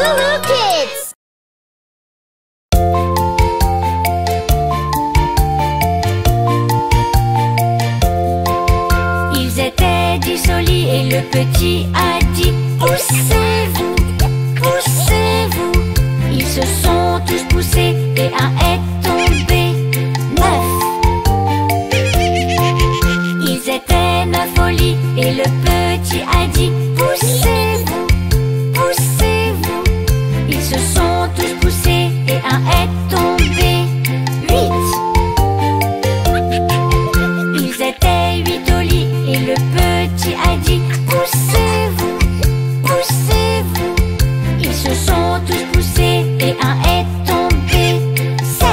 Woohoo Kids! Ils étaient 10 au lit et le petit a dit: poussez-vous, poussez-vous. Ils se sont tous poussés et un est tombé. 9. Ils étaient 9 au lit et le petit a dit: poussez-vous, poussez-vous. Ils se sont tous poussés et un est tombé. 8. Ils étaient 8 au lit et le petit a dit: poussez-vous, poussez-vous. Ils se sont tous poussés et un est tombé. 7.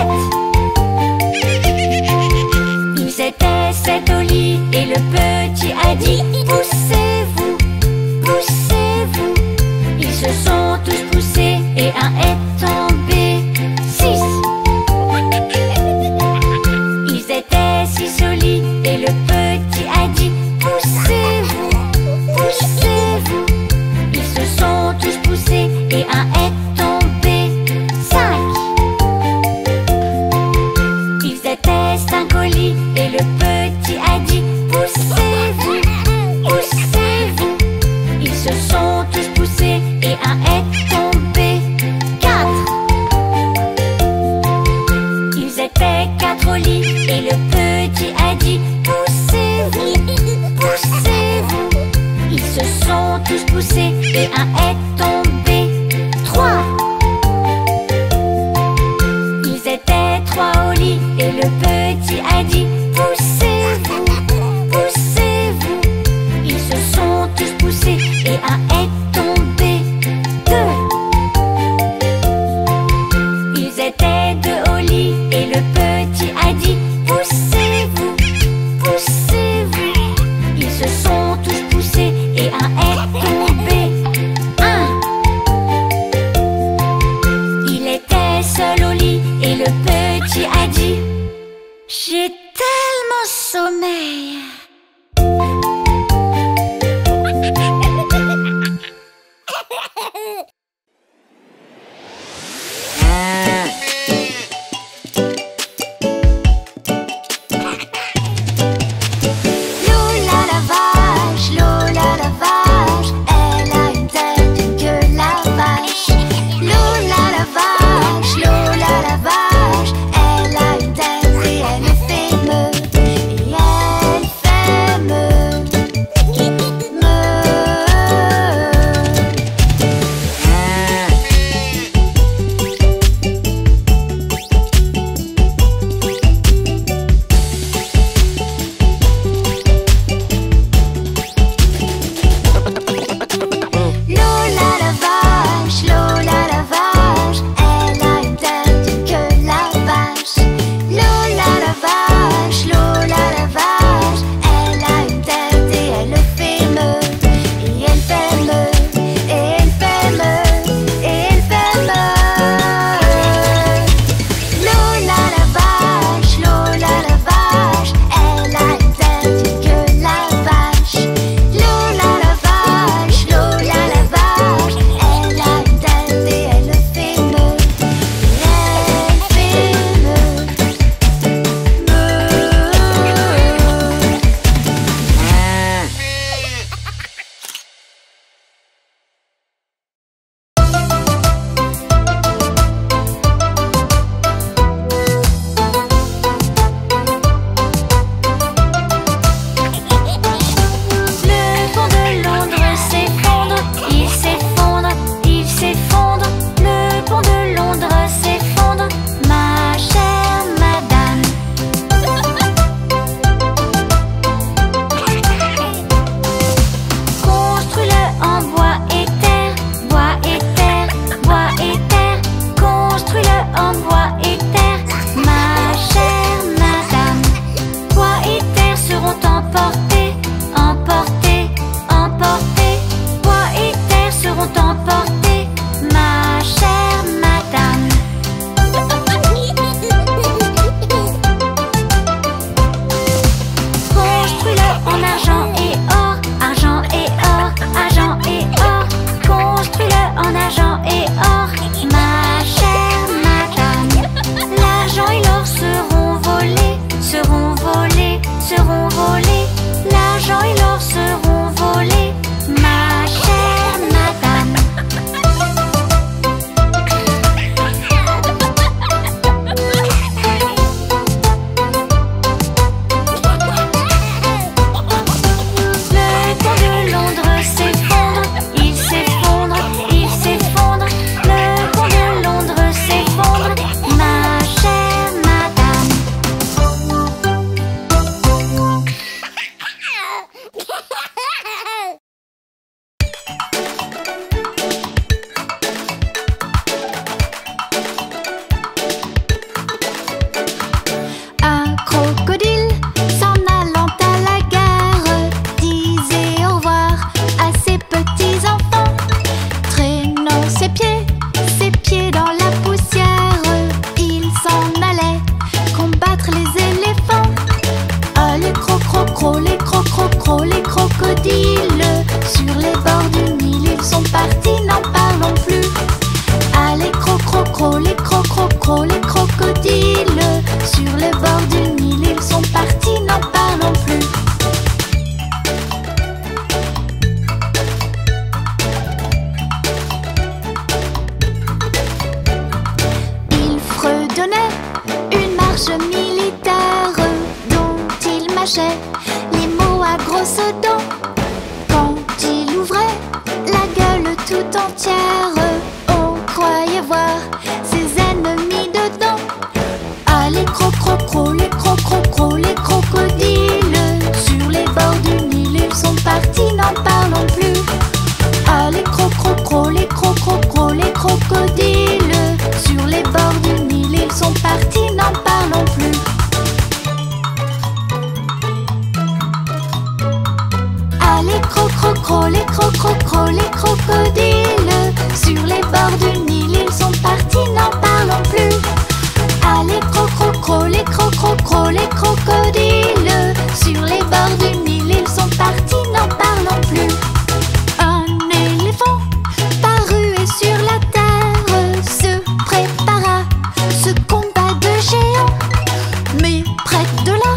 Ils étaient 7 au lit et le petit a dit: poussez-vous, poussez-vous. Ils se sont tous poussés et un est tombé. 6. Ils étaient 6 au lit et le petit a dit: poussez-vous, poussez-vous. Ils se sont tous poussés et un est tombé. 5. Ils étaient 5 au lit et le petit a dit: poussez-vous, poussez-vous. Ils se sont tous poussés et un est tombé. 4. Ils étaient 4 au lit et le petit a dit: poussez-vous, poussez-vous. Ils se sont tous poussés et un est tombé. 3. Ils étaient 3 au lit et le petit a dit: poussez-vous, poussez-vous. Ils se sont tous poussés et un est tombé. 2. Ils étaient 2 au lit et le petit a dit: poussez-vous, poussez-vous. Ils se sont tous poussés et un est tombé. 1. Il était seul au lit et le petit a dit: j'ai cherchait les mots à grosses dents. Quand il ouvrait la gueule tout entière, on croyait voir ses ennemis dedans. Ah, les cro-cro-cro, les cro-cro-cro, les crocodiles. Sur les bords du Nil, ils sont partis, n'en parlons plus. Ah, les cro-cro-cro, les cro-cro-cro, les crocodiles. Sur les bords du Nil, ils sont partis, n'en parlons plus. Ah, les cro-cro-cro, les cro-cro-cro, les crocodiles. Sur les bords du Nil, ils sont partis, n'en parlons plus. Ah, les cro-cro-cro, les cro-cro-cro, les crocodiles. Sur les bords du Nil, ils sont partis, n'en parlons plus. Un éléphant parut et sur la terre se prépara ce combat de géants. Mais près de là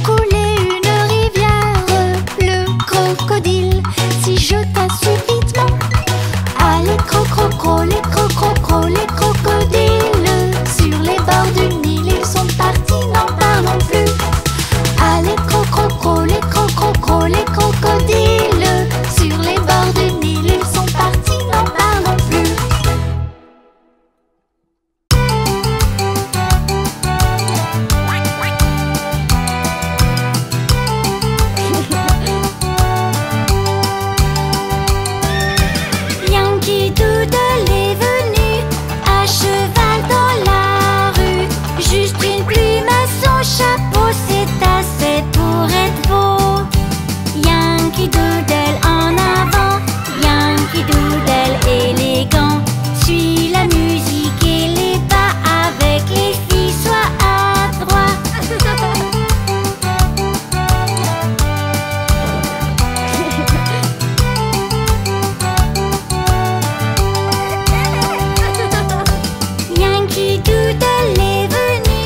coulait une rivière. Le crocodile s'y jeta subitement. Ah, les cro-cro-cro, les cro-cro-cro, les crocodiles. Sur les bords du Nil, ils sont partis, n'en parlons plus. Ah, les cro-cro-cro, les cro-cro-cro, les crocodiles. Sur les bords du Nil, ils sont partis, n'en parlons plus. Yankee Doodle est venu à cheval dans la rue. Juste une plume à son chapeau, c'est assez pour être beau. Yankee Doodle en avant, Yankee Doodle élégant. Suis la musique et les pas avec les filles, sois adroit. Yankee Doodle est venu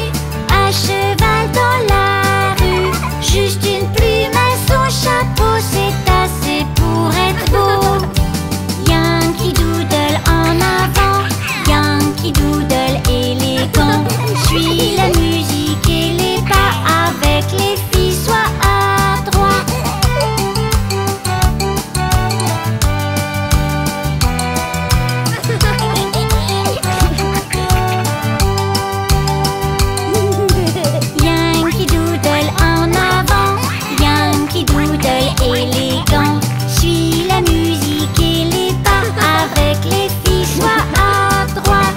à cheval dans la rue. Juste une plume à son chapeau, c'est assez pour être beau. Yankee Doodle en avant, Yankee Doodle élégant. Suis la musique et les pas avec les filles, sois adroit. Yankee Doodle en avant, Yankee Doodle élégant. Suis la musique et les pas avec les filles, sois adroit.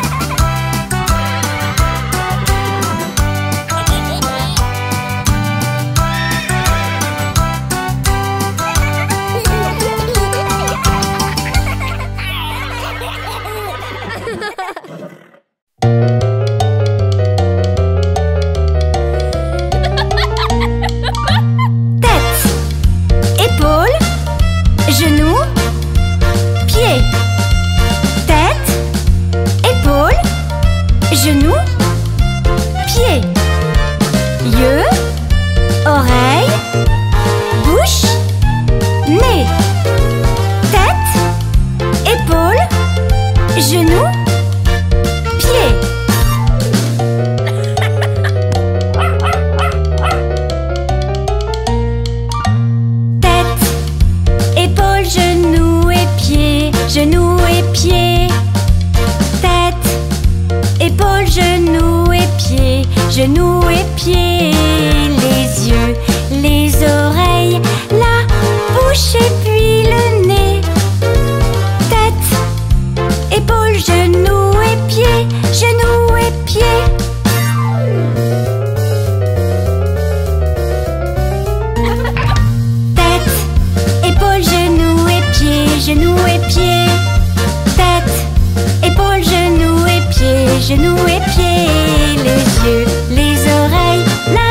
Tête, épaules, genoux, pieds. Tête, épaules, genoux, pieds. Yeux, oreilles, bouche, nez. Tête, épaules, genoux, pieds. Tête, épaules, genoux et pieds, genoux et pieds. Tête, épaules, genoux et pieds, genoux et pieds. Les yeux, les oreilles, la bouche et puis le nez. Tête, épaules, genoux et pieds, genoux et pieds. Tête, épaules, genoux et pieds, genoux et pieds. Tête, épaules, genoux et pieds, genoux et pieds. Les yeux, les oreilles, la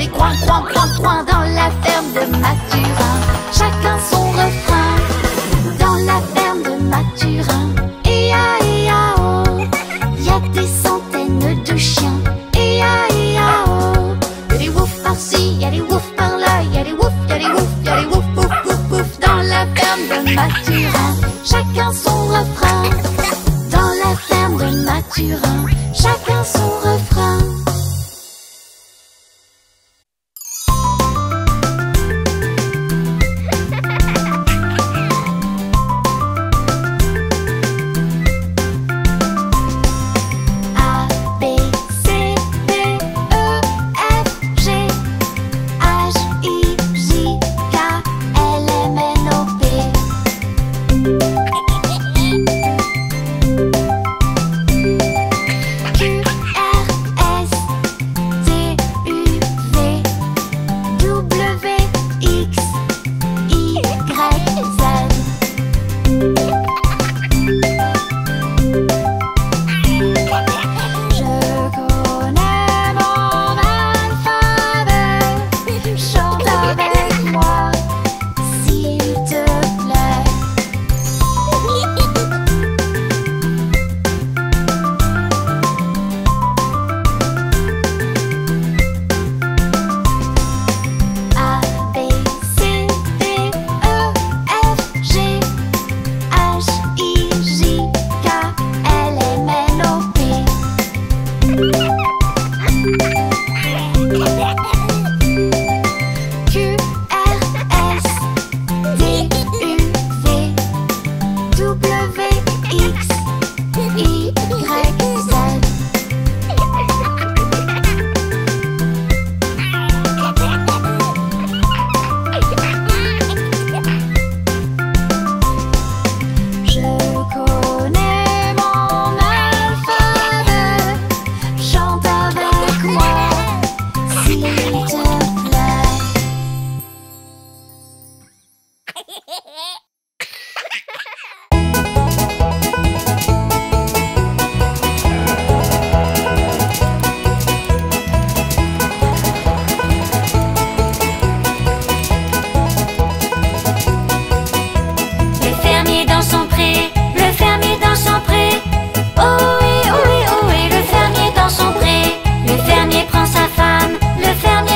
des coins, coins, coins, coins dans la ferme de Mathurin. Chacun son refrain dans la ferme de Mathurin. E-A-E-A-O, y a des centaines de chiens. E-A-E-A-O, y a des woufs par-ci, y a des woufs par-là, y a des woufs, y a des woufs, y a des woufs, wouf, wouf, wouf dans la ferme de Mathurin. Chacun son refrain dans la ferme de Mathurin. Chacun son refrain. Le fermier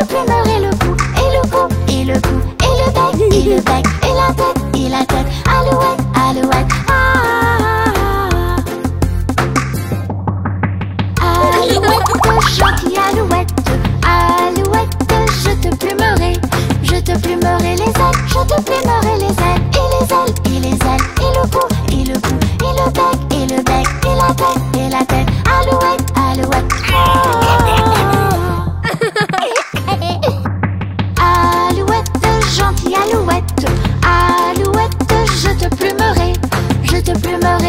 te plumerai le cou, et le cou, et le cou, et le bec, et le bec, et la tête, et la tête. Alouette, alouette, ah. Alouette, gentille alouette, alouette, je te plumerai les ailes, je te plumerai les ailes, et les ailes, et les ailes, et le cou, et le cou, et le bec, et le bec, et la tête, et la tête. Alouette, alouette, ah. Alouette, gentille alouette, alouette, je te plumerai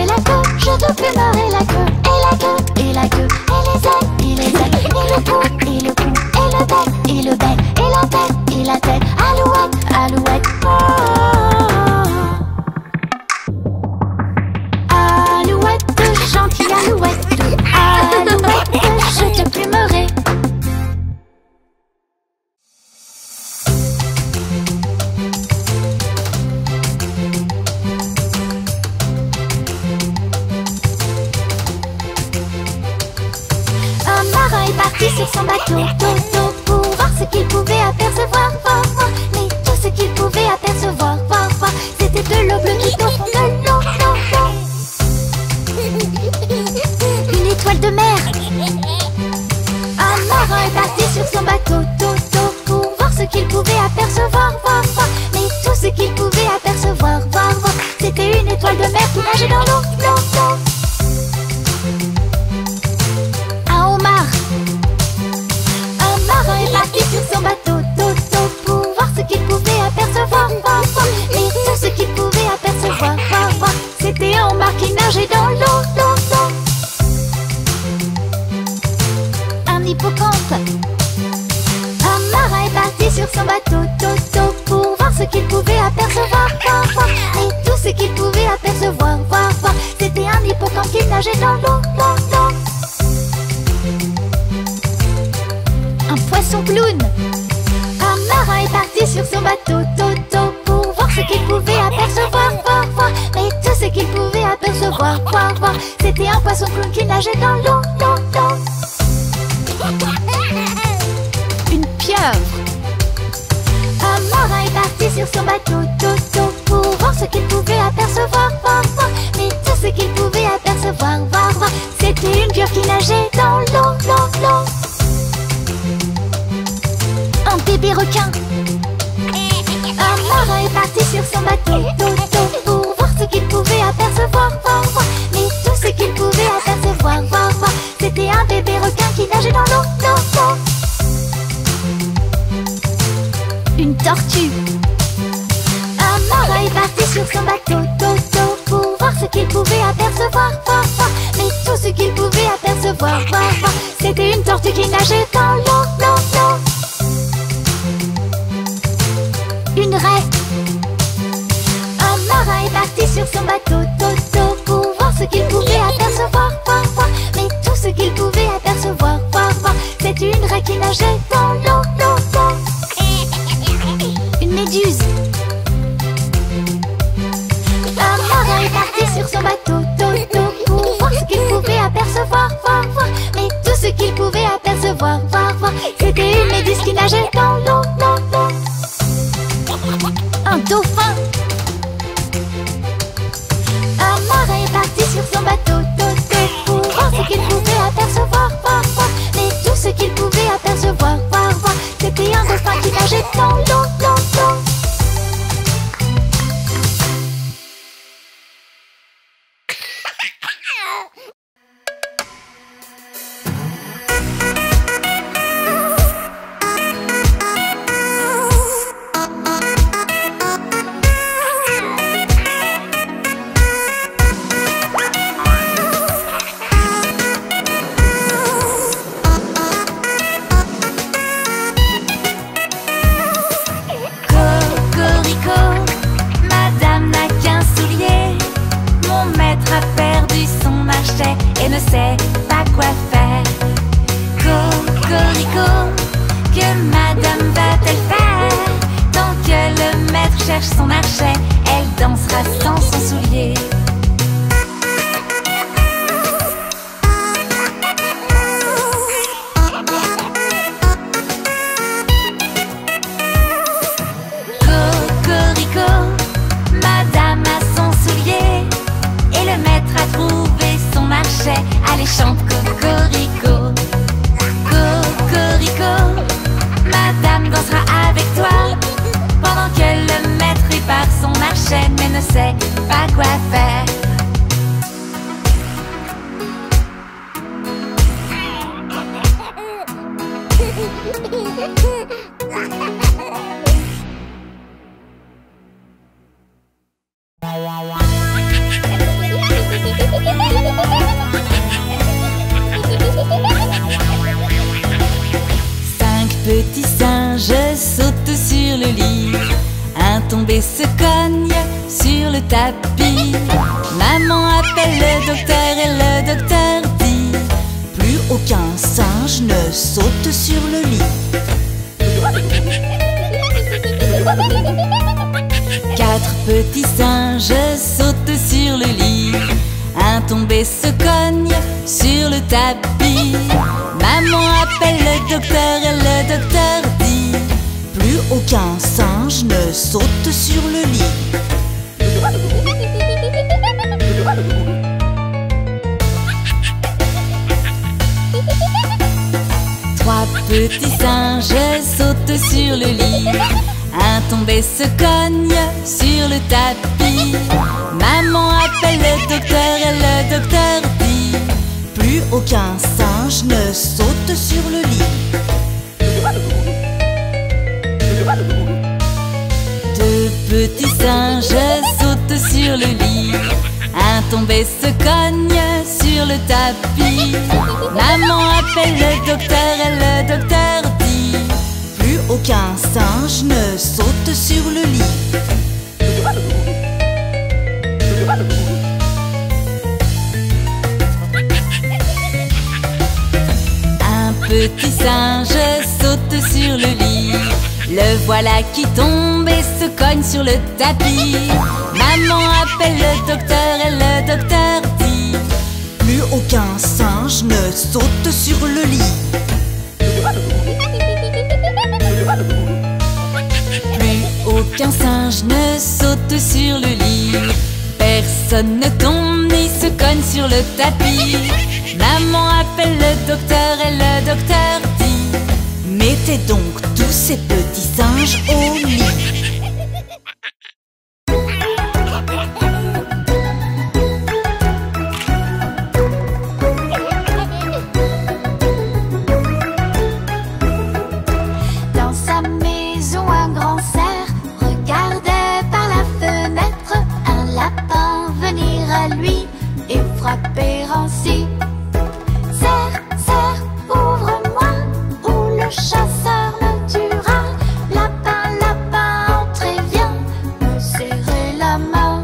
la queue, je te plumerai la queue, et la queue, et la queue, et les ailes, et les ailes, et le cou, et le cou, et le bec, et le bec, et la tête, et la tête. Alouette, alouette, ah. Alouette, gentille alouette, alouette, je te plumerai. Un marin est parti sur son bateau, pour voir ce qu'il pouvait apercevoir, voir. Mais tout ce qu'il pouvait apercevoir, voir, c'était de l'eau bleue qui au fond de l'eau, une étoile de mer. Un marin est parti sur son bateau, pour voir ce qu'il pouvait apercevoir, voir. Mais tout ce qu'il pouvait apercevoir, voir, c'était une étoile de mer qui nageait dans l'eau, Un homard. Un marin est parti sur son bateau, pour voir ce qu'il pouvait apercevoir, voir. Mais tout ce qu'il pouvait apercevoir, voir, c'était un homard qui nageait dans l'eau, Un hippocampe. Un marin est parti sur son bateau, pour voir ce qu'il pouvait apercevoir, voir. Mais tout ce qu'il pouvait apercevoir, voir, c'était un hippocampe qui nageait dans l'eau, Un poisson clown. Un marin est parti sur son bateau, pour voir ce qu'il pouvait apercevoir, voir. Mais tout ce qu'il pouvait apercevoir, voir, c'était un poisson clown qui nageait dans l'eau, Une pieuvre. Un marin est parti sur son bateau, pour voir ce qu'il pouvait apercevoir, voir. Mais tout ce qu'il pouvait apercevoir, voir, c'était une pieuvre qui nageait dans l'eau, Un bébé requin. Un marin est parti sur son bateau, pour voir ce qu'il pouvait apercevoir, voir. Mais tout ce qu'il pouvait apercevoir, voir, c'était un bébé requin qui nageait dans l'eau, Une tortue. Un marin est parti sur son bateau, pour voir ce qu'il pouvait apercevoir, voir. Mais tout ce qu'il pouvait apercevoir, voir, c'était une tortue qui nageait dans l'eau, Une raie. Un marin est parti sur son bateau, pour voir ce qu'il pouvait apercevoir, voir. Mais tout ce qu'il pouvait apercevoir, voir, c'était une raie qui nageait dans l'eau, Une méduse. Un marin est parti sur son bateau, pour voir ce qu'il pouvait apercevoir, voir. Mais tout ce qu'il pouvait apercevoir, voir, c'était une méduse qui nageait dans l'eau, Un dauphin. Un marin est parti sur son bateau, pour voir ce qu'il pouvait apercevoir, voir. Mais tout ce qu'il pouvait apercevoir, voir, c'était un dauphin qui nageait dans l'eau, Et ne sait pas quoi faire. Cocorico, que madame va-t-elle faire? Tant que le maître cherche son archet, elle dansera sans son soulier. sait pas quoi faire. Cinq petits singes sautent sur le lit. Un tombé se cogne sur le tapis. Maman appelle le docteur et le docteur dit: plus aucun singe ne saute sur le lit. Quatre petits singes sautent sur le lit. Un tombé se cogne sur le tapis. Maman appelle le docteur et le docteur dit: plus aucun singe ne saute sur le lit. Trois petits singes sautent sur le lit. Un tombé se cogne sur le tapis. Maman appelle le docteur et le docteur dit: plus aucun singe ne saute sur le lit. Deux petits singes sautent sur le lit. Un tombé se cogne sur le tapis. Maman appelle le docteur et le docteur dit: plus aucun singe ne saute sur le lit. Un petit singe saute sur le lit. Le voilà qui tombe et se cogne sur le tapis. Maman appelle le docteur et le docteur dit: plus aucun singe ne saute sur le lit. Plus aucun singe ne saute sur le lit. Personne ne tombe ni se cogne sur le tapis. Maman appelle le docteur et le docteur dit: mettez donc tous ces petits singes au lit. Dans sa maison, un grand cerf regardait par la fenêtre un lapin venir à lui et frapper ainsi. Cerf, cerf, ouvre-moi, ou le chasseur me tuera. Lapin, lapin, entrez, viens me serrer la main.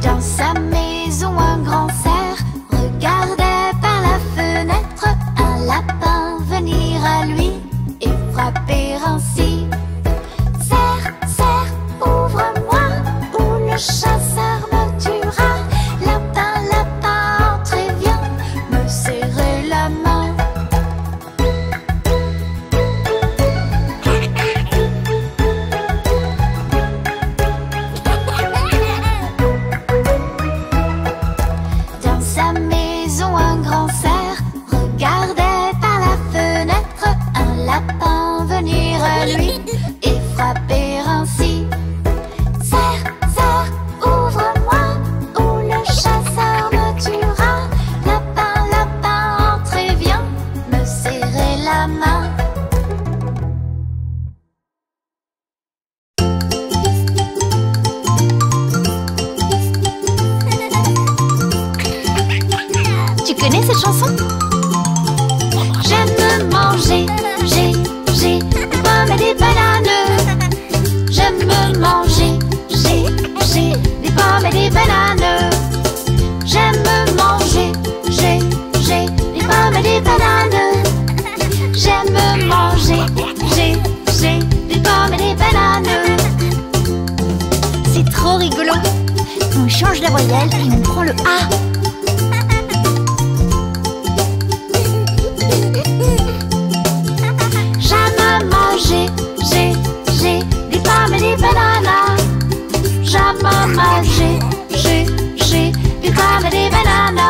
Dans sa maison, un grand cerf regardait par la fenêtre un lapin venir à lui et frapper ainsi. Cerf, cerf, ouvre-moi, ou le chasseur me tuera. Lapin, lapin, entrez, viens me serrer la main. Dans sa maison, un grand cerf regardait par la fenêtre un lapin venir à lui et frapper ainsi. Cerf, cerf, ouvre-moi, ou le chasseur me tuera. Lapin, lapin, entrez, viens me serrer la main. Tu connais cette chanson? J'aime manger, j'ai des pommes et des bananes. J'aime manger, j'ai des pommes et des bananes. J'aime manger, j'ai des pommes et des bananes. J'aime manger, j'ai des pommes et des bananes. C'est trop rigolo. On change la voyelle et on prend le A. J'aime manger, j'ai des pommes et des bananes. J'aime manger, j'ai des pommes et des bananes.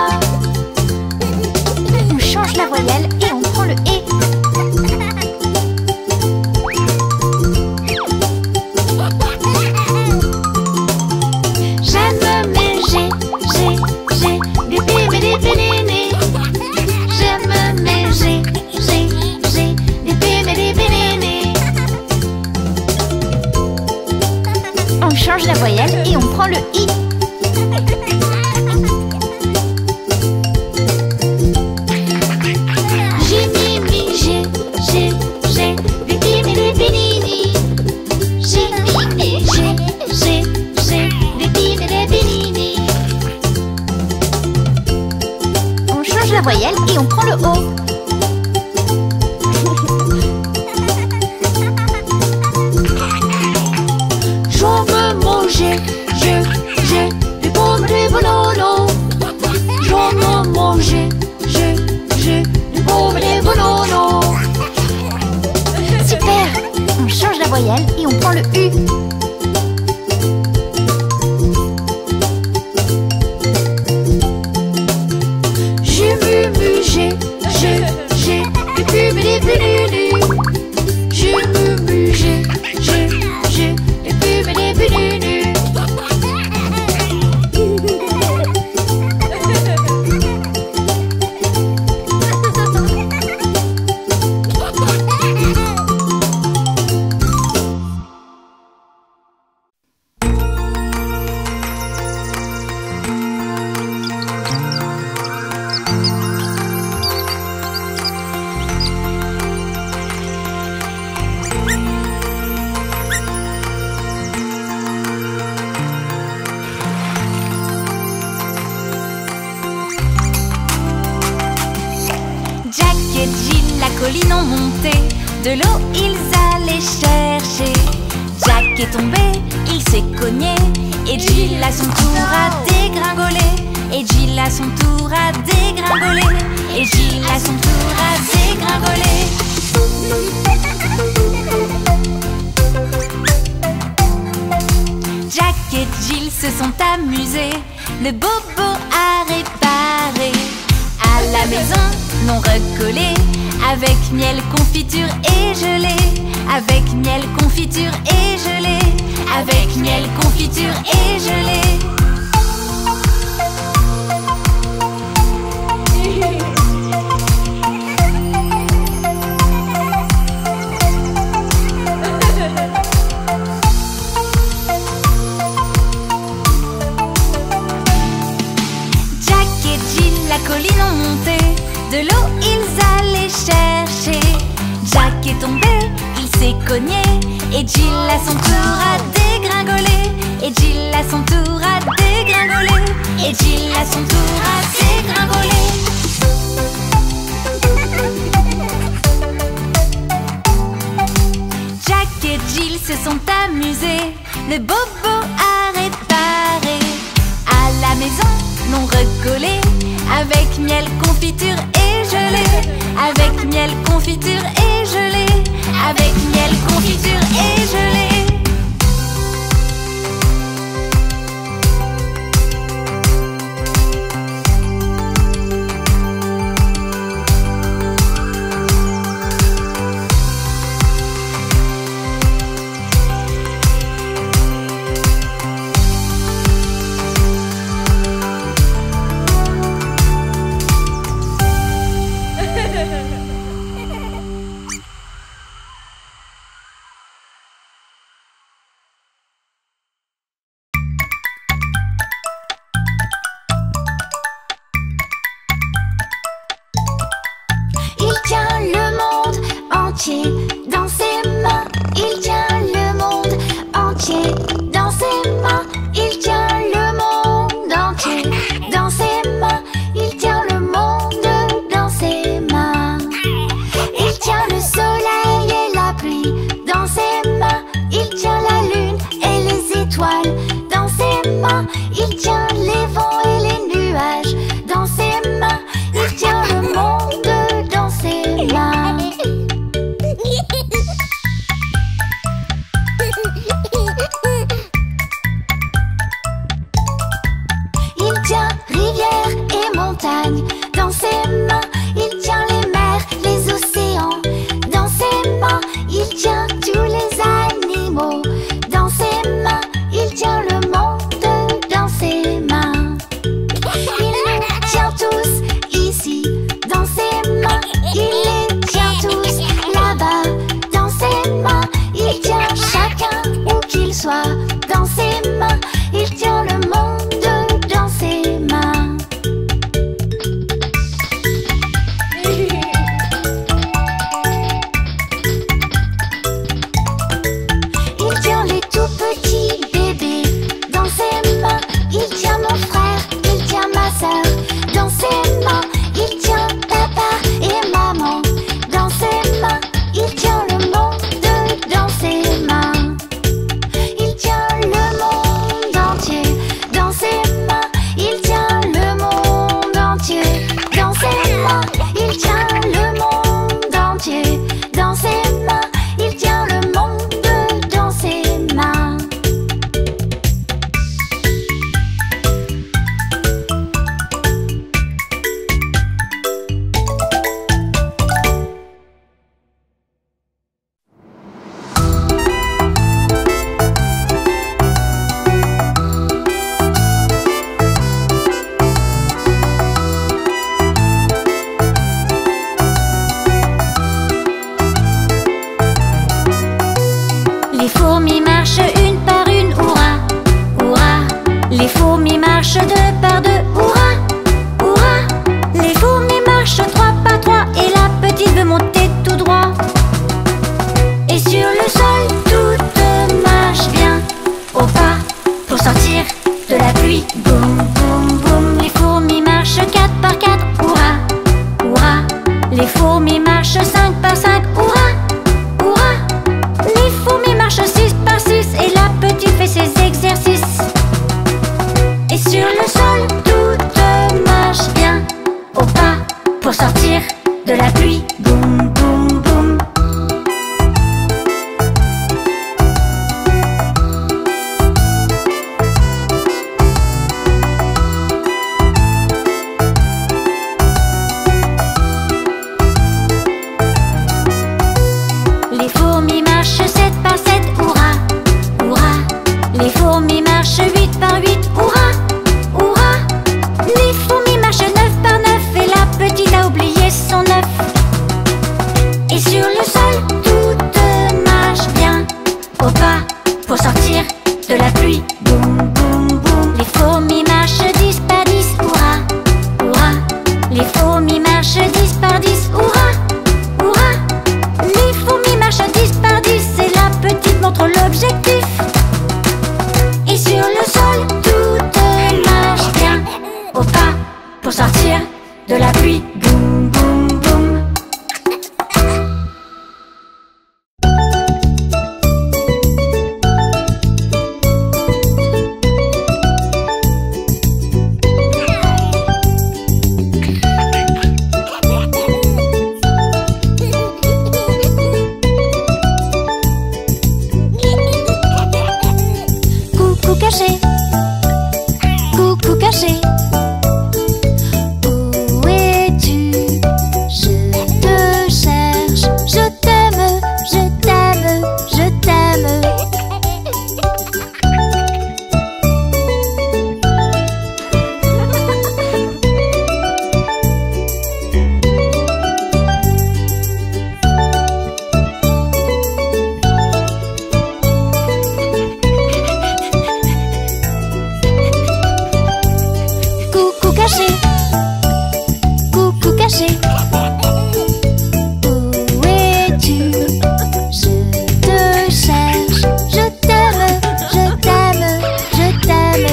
voyelle et on prend le U. colline ont monté, de l'eau ils allaient chercher. Jack est tombé, il s'est cogné, et Jill à son tour a dégringolé. Et Jill à son tour a dégringolé. Et Jill à son tour a dégringolé. Jack et Jill se sont amusés, le bobo a réparé. À la maison, non recollé, avec miel, confiture et gelée. Avec miel, confiture et gelée. Avec miel, confiture et gelée. Jack et Jill la colline ont monté, de l'eau ils allaient chercher. Jack est tombé, il s'est cogné, et Jill à son tour a dégringolé. Et Jill à son tour a dégringolé. Et Jill à son tour a dégringolé. Jack et Jill se sont amusés, le bobo a réparé. À la maison, non recollé, avec miel, confiture et gelée. Avec miel, confiture et gelée. Avec miel, confiture et gelée. Dans ses mains, il tient le monde entier. Dans ses mains, il tient le monde entier. Dans ses mains, il tient le monde dans ses mains. Il tient le soleil et la pluie. Dans ses mains, il tient la lune et les étoiles. Dans ses mains, il tient les vents et les nuages. Dans ses mains, il tient le monde dans ses mains. marchent 2 par 2, hurrah, hurrah. Les fourmis marchent 3 par 3 et la petite veut monter tout droit. Et sur le sol, toutes marchent bien au pas pour sortir de la pluie. Boum, boum, boum. Les fourmis marchent 4 par 4, hurrah, hurrah. Les fourmis marchent 5 par 5, hurrah, hurrah. Les fourmis marchent 6 par 6 et la petite fait ses exercices. Et sur le sol, toutes marchent bien au pas pour sortir de la pluie. Boum, boum, boum. Les fourmis marchent 7 par 7, hurrah, hurrah. Les fourmis marchent 8 par 8, hurrah, hurrah. Les fourmis marchent 9 par 9 et la petite a oublié son œuf. Et sur le sol, toutes marchent bien au pas pour sortir de la pluie. Boum, boum, boum. Les fourmis marchent 10 par 10, hurrah, hurrah. Les fourmis marchent 10 par 10, hurrah, hurrah. Les fourmis marchent 10 par 10 et la petite montre l'objectif. Et sur le sol, toutes marchent bien au pas pour sortir de la pluie. Boum, boum, boum. Coucou caché, coucou caché. Où es-tu? Je te cherche. Je t'aime, je t'aime, je t'aime. Coucou caché, coucou caché. Où es-tu? Je te cherche. Je t'aime, je t'aime, je t'aime.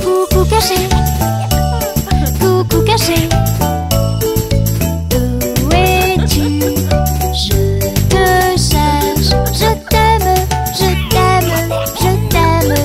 Coucou caché, coucou caché. Où es-tu? Je te cherche. Je t'aime, je t'aime, je t'aime.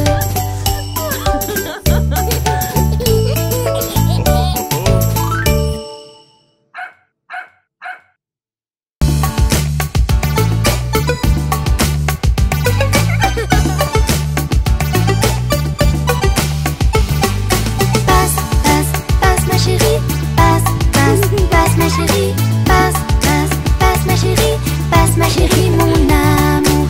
Passe, passe, passe ma chérie. Passe, passe, passe ma chérie. Passe, passe, passe ma chérie. Passe ma chérie, mon amour.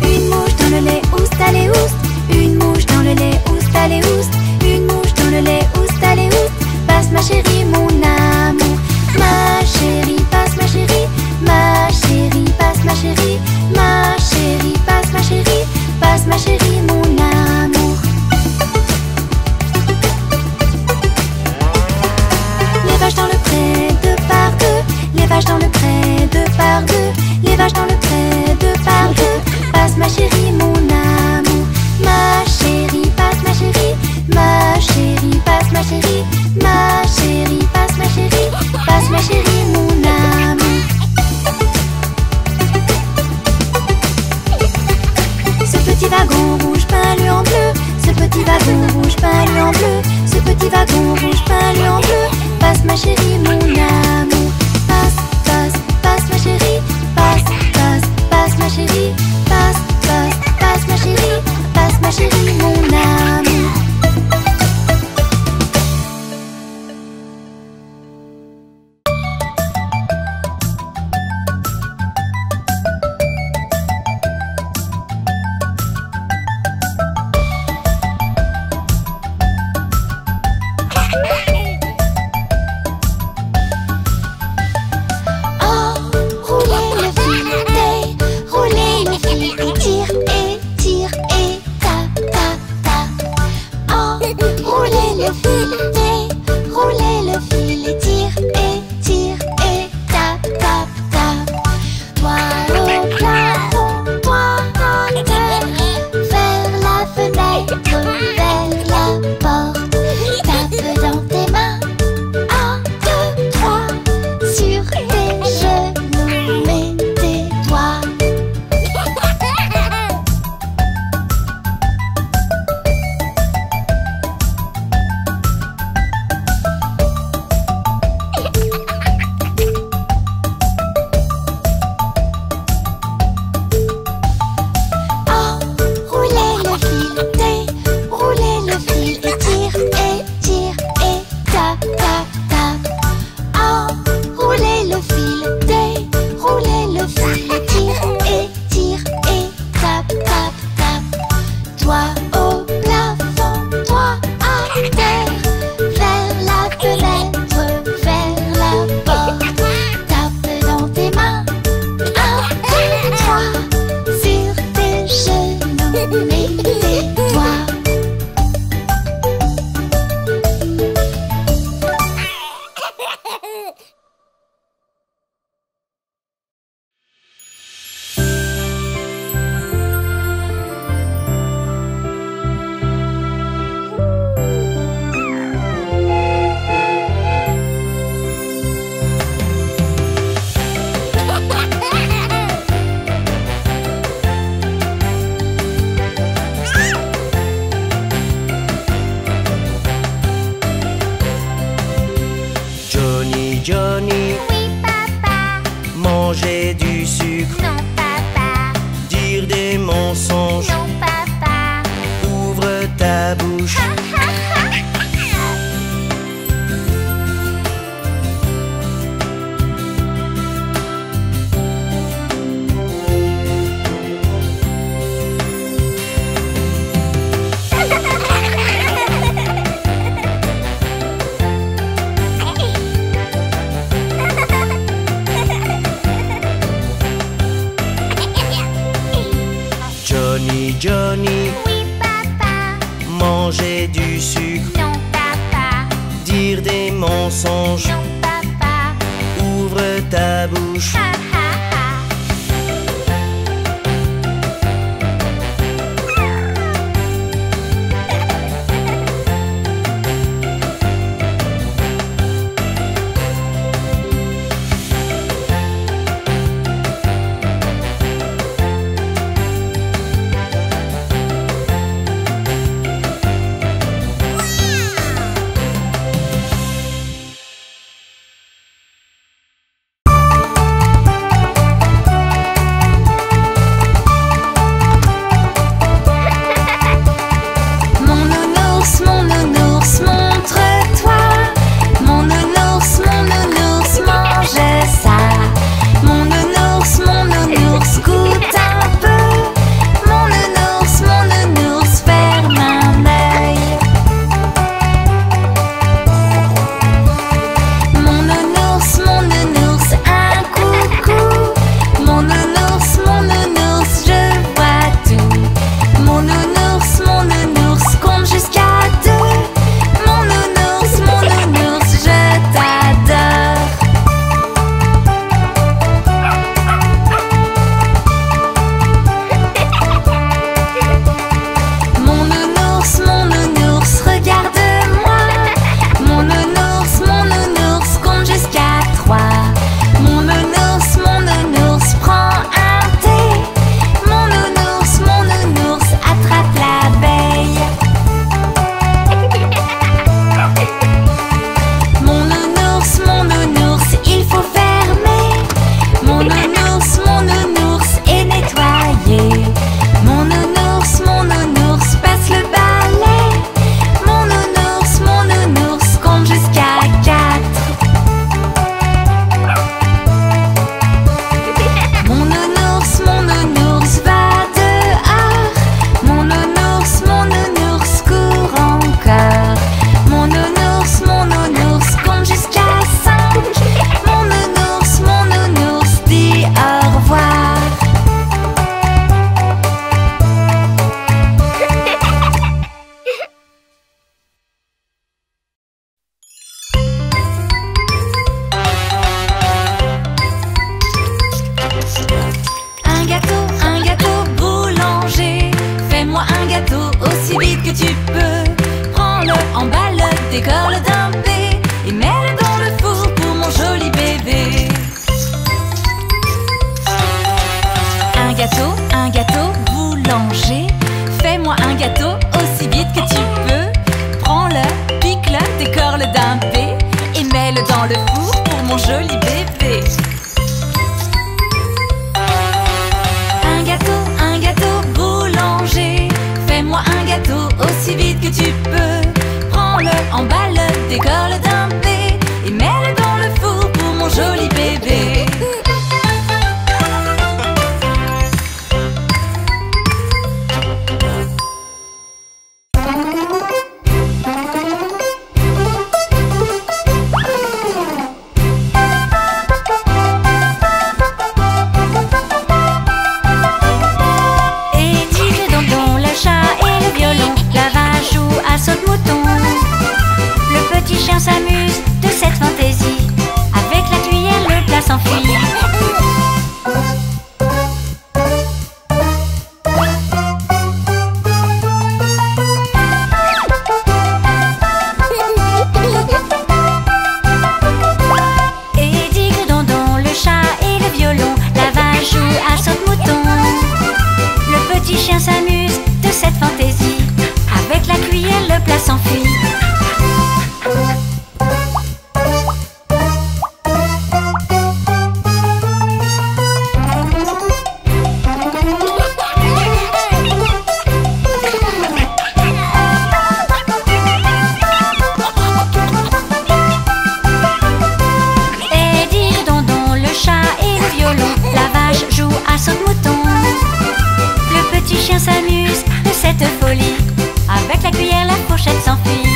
Une mouche dans le lait, oust, allez, oust. Une mouche dans le lait, oust, allez, oust. Une mouche dans le lait, oust, allez, oust. Passe ma chérie, mon amour. Ma chérie, passe ma chérie. Ma chérie, passe ma chérie. Ma chérie, passe ma chérie. Passe ma chérie, mon amour. Les vaches dans le pré, 2 par 2. Les vaches dans le pré, 2 par 2. Les vaches dans le pré, 2 par 2. Passe ma chérie, mon amour. Ma chérie, passe ma chérie. Ma chérie, passe ma chérie. Ma chérie, passe ma chérie. Passe ma chérie, mon amour. Ce petit wagon rouge peint-le en bleu. Ce petit wagon rouge peint-le en bleu. Ce petit wagon rouge peint-le en bleu. Passe ma chérie, mon amour. Passe, passe, passe ma chérie. Passe, passe, passe ma chérie. Passe, passe, passe ma chérie. Passe ma chérie, mon amour. le fil, déroulez le fil et tire et tape, tape, tape. Toi au plafond, toi en terre, vers la fenêtre, vers la porte. Tape dans tes mains, 1, 2, 3, sur tes genoux, mets tes doigts. Enroulez le fil, déroulez le fil et tire et tape, tape, tape. Enroulez le fil, déroulez le fil et tire et tape, tape, tape. Toi au plafond, toi à terre, vers la fenêtre, vers la porte. Tape dans tes mains, 1, 2, 3, sur tes genoux, mets tes doigts. gâteau aussi vite que tu peux. Prends-le, emballe-le, décore-le d'un P et mets-le dans le four pour mon joli bébé. Un gâteau, boulanger. Fais-moi un gâteau aussi vite que tu peux. Prends-le, pique-le, décore-le d'un P et mets-le dans le four pour mon joli bébé. Un gâteau, boulanger. Fais-moi un gâteau aussi vite que tu peux. Prends-le, emballe-le, décore-le d'un P et mets-le dans le four pour mon joli bébé. S'amuse de cette fantaisie. Avec la cuillère, le plat s'enfuit. Et Tigre, Dondon, le chat et le violon, la vache joue à saute-mouton. Le petit chien s'amuse de cette fantaisie. Avec la cuillère, le plat s'enfuit. S'amuse de cette folie. Avec la cuillère, la fourchette s'enfuit.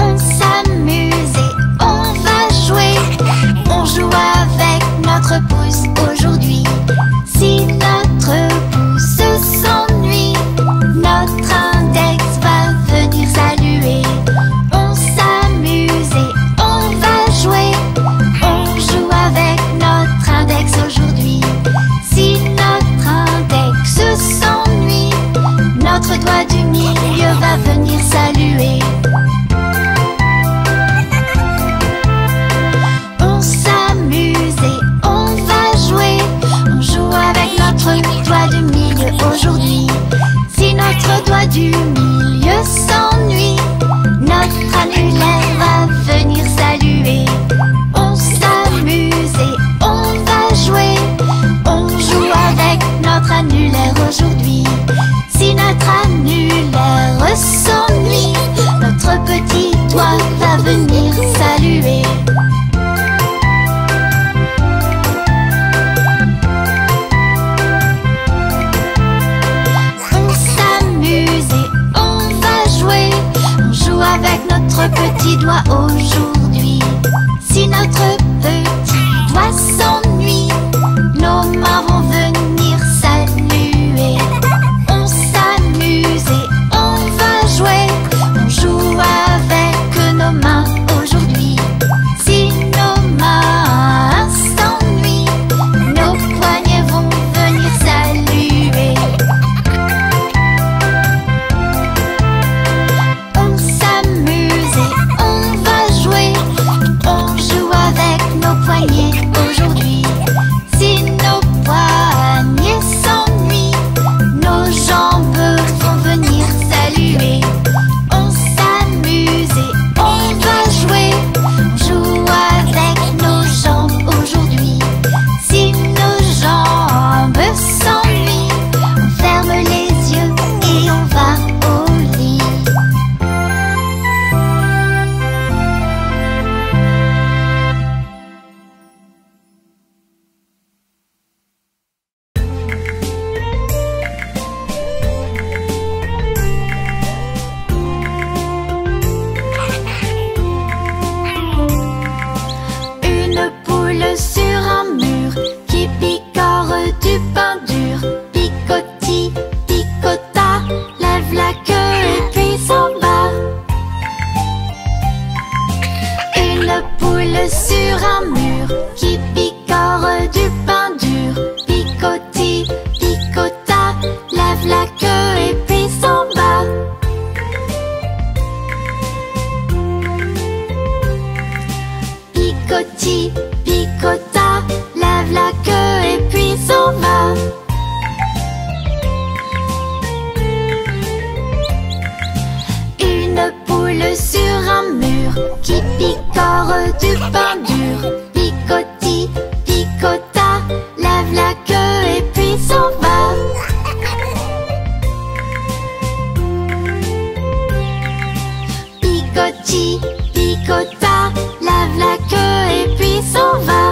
On s'amuse et on va jouer. Une poule sur un mur qui picore du pain dur. Picoti, picota, lève la queue et puis s'en va. Picoti, picota, lève la queue et puis s'en va. Une poule sur un mur qui picore du pain dur. Picoti, picota, lève la queue et puis s'en va. Picoti, picota, lève la queue et puis s'en va.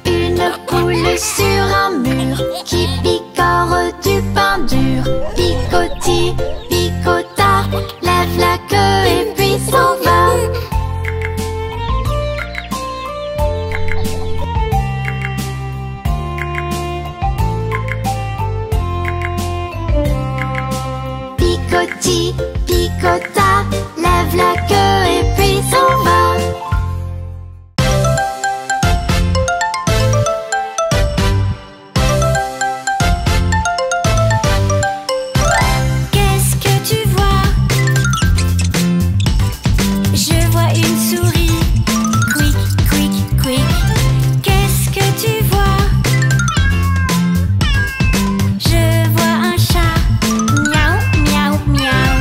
Une poule sur un mur qui picore du pain dur. Picoti, picota, lève la queue et puis s'en va. Picoti, picota, lève la queue et puis s'en va. Qu'est-ce que tu vois? Je vois une souris. Quick, quick, quick. Qu'est-ce que tu vois? Je vois un chat. Miaou, miaou, miaou.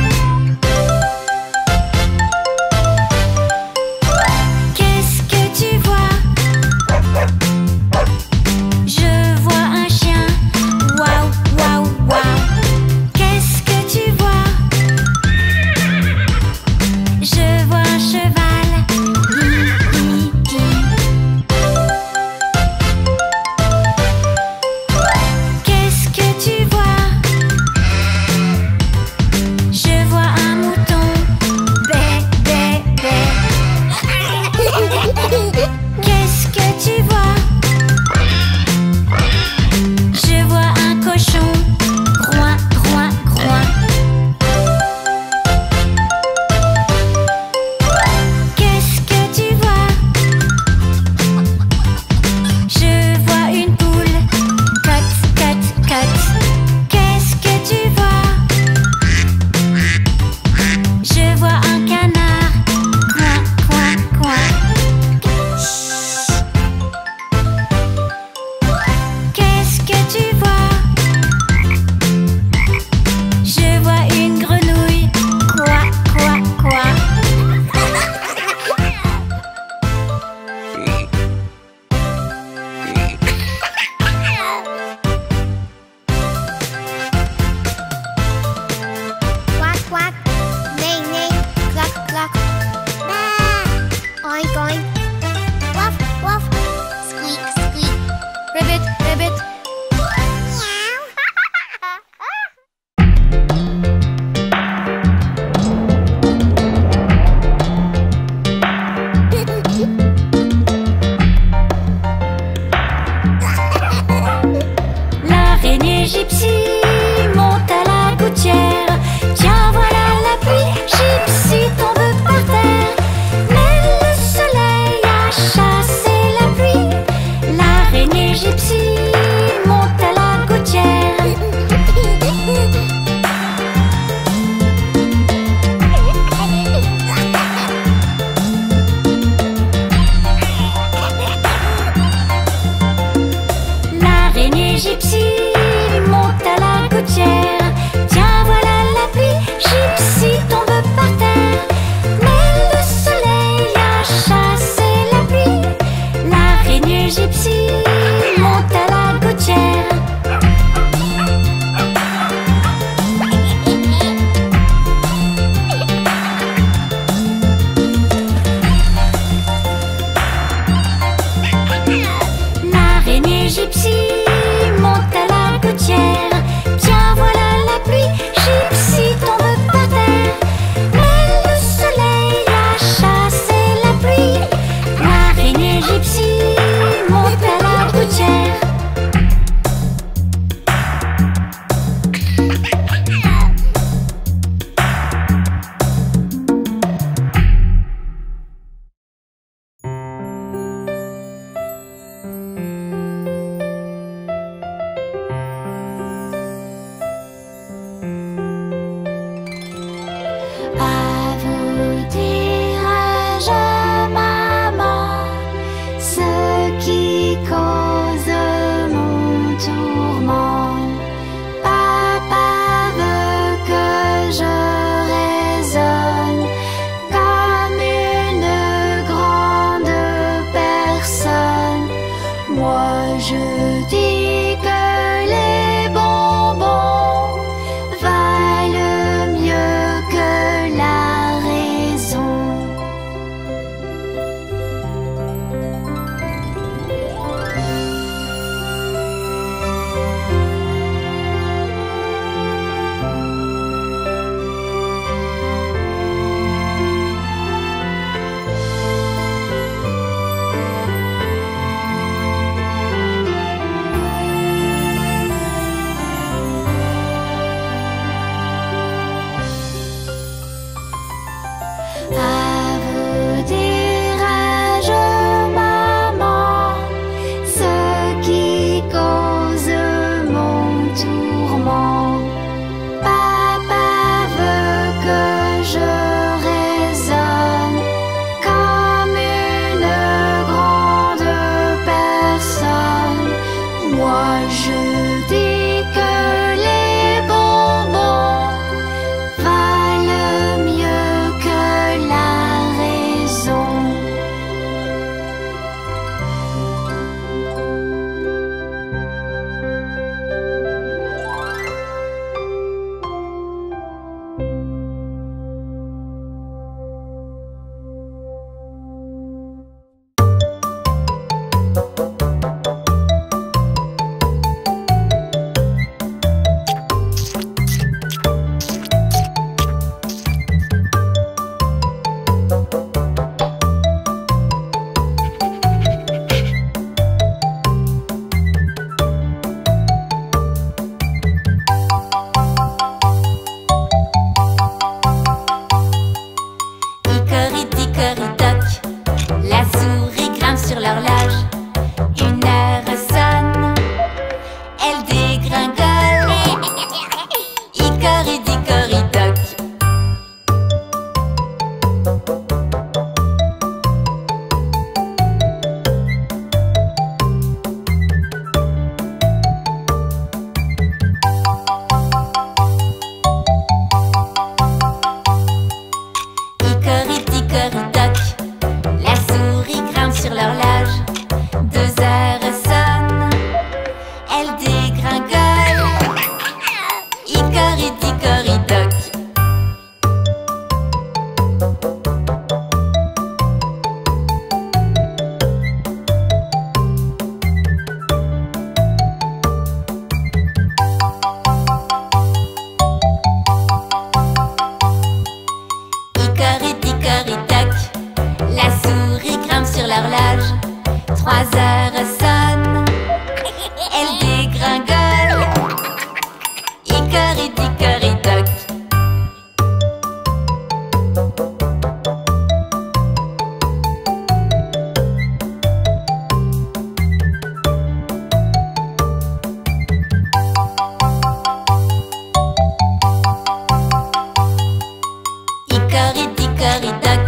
Hicoricoridoc.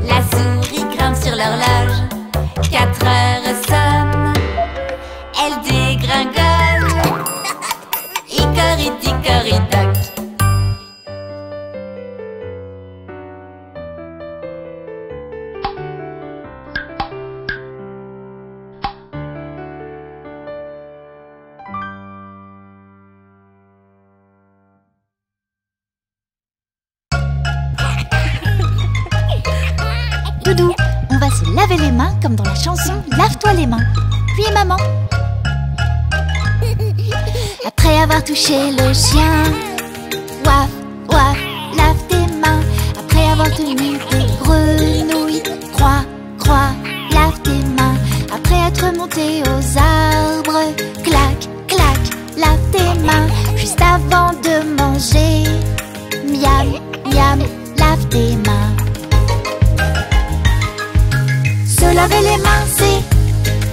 La souris grimpe sur l'horloge. 4 heures sonnent. Elle dégringole. Hicoricoridoc. Doudou, on va se laver les mains comme dans la chanson Lave-toi les mains. Puis maman. Après avoir touché le chien, ouaf, ouaf, lave tes mains. Après avoir tenu des grenouilles, croix, croix, lave tes mains. Après être monté aux arbres, clac, clac, lave tes mains. Juste avant de manger, miam, miam, lave tes mains. Se laver les mains, c'est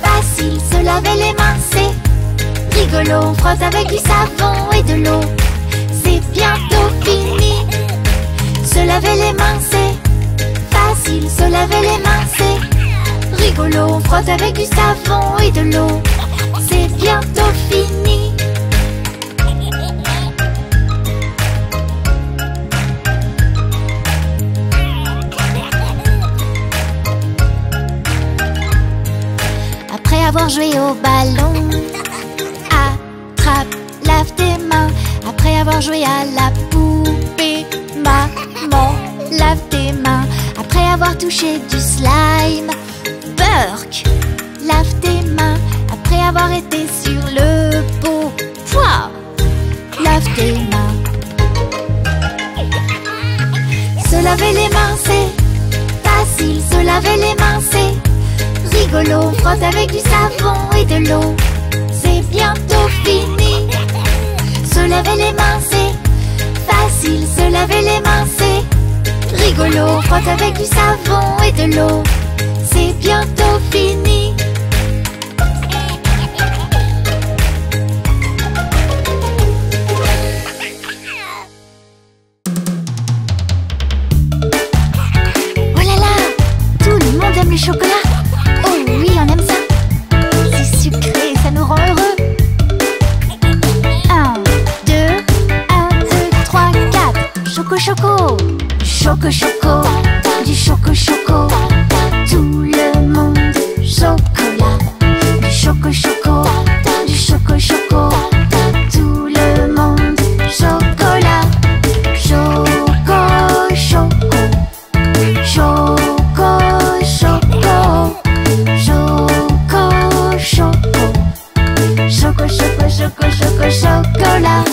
facile. Se laver les mains, c'est rigolo. On frotte avec du savon et de l'eau. C'est bientôt fini. Se laver les mains, c'est facile. Se laver les mains, c'est rigolo. On frotte avec du savon et de l'eau. C'est bientôt fini. Après avoir joué au ballon, attrape, lave tes mains. Après avoir joué à la poupée, maman, lave tes mains. Après avoir touché du slime, Burk, lave tes mains. Après avoir été sur le pot, poids, lave tes mains. Se laver les mains, c'est facile. Se laver les mains, c'est rigolo. On frotte avec du savon et de l'eau. C'est bientôt fini. Se laver les mains, c'est facile. Se laver les mains, c'est rigolo. On frotte avec du savon et de l'eau. C'est bientôt fini. Oh là là, tout le monde aime le chocolat. Oh oui, on aime ça. C'est sucré, ça nous rend heureux. 1, 2, 1, 2, 3, 4. Choco choco, choco choco, du choco choco. Tout le monde chocolat. Du choco choco, du choco choco. Tout le monde chocolat. Choco choco, choco choco. Choco choco, choco choco choco choco chocolat.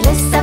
le